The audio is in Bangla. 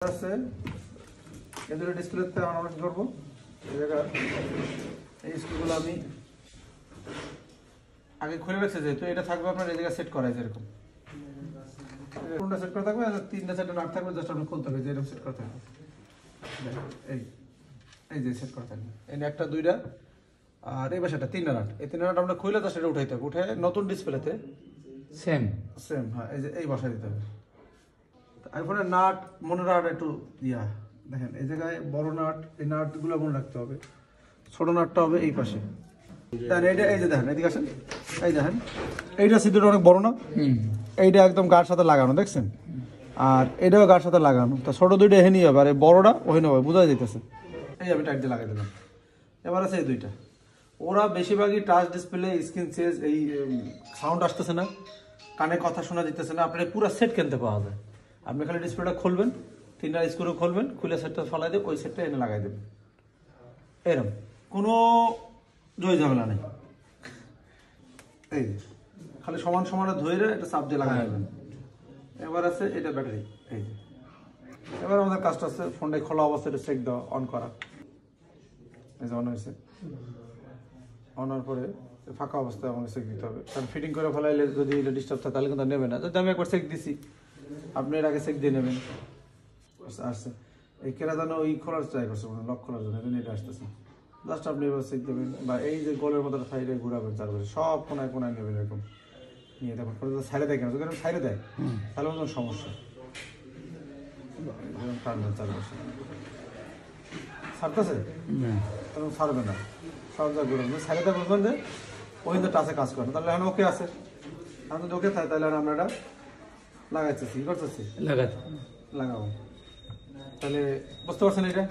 আছে এদের ডিসপ্লেতে আমরা কি করব এই জায়গা এই স্ক্রুগুলো আমি আগে খুলে রাখছি যেহেতু এটা থাকবে আপনার এই জায়গা সেট করা আছে এরকম কোনটা সেট করা থাকবে আর তিনটা সেটে নাট থাকবে জাস্ট আপনি খুলতে হবে যে এরকম সেট করা থাকবে এই এই যে সেট করা থাকবে এই একটা দুইটা আর এই পাশেটা তিনটা নাট এই তিনটা নাট আমরা খুলে তো সেটা উঠাইতে হবে উঠে নতুন ডিসপ্লেতে সেম হ্যাঁ এই যে এই বসাই দিতে হবে আইফোনের নাট মনে রাখা একটু ইয়া দেখেন এই জায়গায় বড় নাট এই নাটগুলো মনে রাখতে হবে ছোট নাটটা হবে এই পাশে দেখেন এইটা এই যে দেখেন এদিকে আসেন এই দেখেন এইটা সিদ্ধটা অনেক বড় না এইটা একদম গার সাথে লাগানো দেখছেন আর এটাও গার সাথে লাগানো তা ছোট দুইটা এখানেই হবে আর এই বড়টা ওখানে হবে বোঝা যাইতেছে এই আমি টাইট দিয়ে লাগাই দিলাম এবার আছে এই দুইটা ওরা বেশিরভাগই টাচ ডিসপ্লে স্ক্রিন চেঞ্জ এই সাউন্ড আসতেছে না কানে কথা শোনা যেতেছে না আপনার পুরো সেট কিনতে পাওয়া যায় আপনি খালি ডিসপ্লেটা খুলবেন তিনটা স্ক্রু খুলবেন খুলে সেটটা ফলাই দিয়ে ওই সেটটা এনে লাগাই দেবেন এরকম কোনো জয় ঝামেলা নেই এই যে খালি সমান সমানে ধরে এটা চাপ দিয়ে লাগাই দেবেন এবার আছে এটা ব্যাটারি এই যে এবার আমাদের কাজটা আছে ফোনটা খোলা অবস্থায় চেক দেওয়া অন করা এই যে অন হয়েছে অন হওয়ার পরে ফাঁকা অবস্থায় আমাকে চেক দিতে হবে কারণ ফিটিং করে ফেলাইলে যদি এটা ডিস্টার্ব থাকে তাহলে কিন্তু নেবে না যদি আমি একবার চেক দিছি আপনি এর আগে চেক দিয়ে নেবেন আসছে এই কেনা জানো ওই খোলার ট্রাই করছে লক খোলার জন্য এটা আসতেছে জাস্ট আপনি এবার চেক দেবেন বা এই যে গোলের মতো সাইডে ঘুরাবেন চারপাশে সব কোনায় কোনায় নেবেন এরকম নিয়ে দেখুন সাইডে দেয় কেন যদি সাইডে দেয় তাহলে কোনো সমস্যা টানবেন চারপাশে ছাড়তেছে তখন ছাড়বে না সব জায়গায় ঘুরাবেন সাইডে দেয় বুঝবেন যে ওই কিন্তু টাচে কাজ করেন তাহলে এখন ওকে আছে এখন যদি ওকে থাকে তাহলে আমরা এটা লাগাইতেছি কি করতেছি লাগাবো তাহলে বুঝতে পারছেন এটা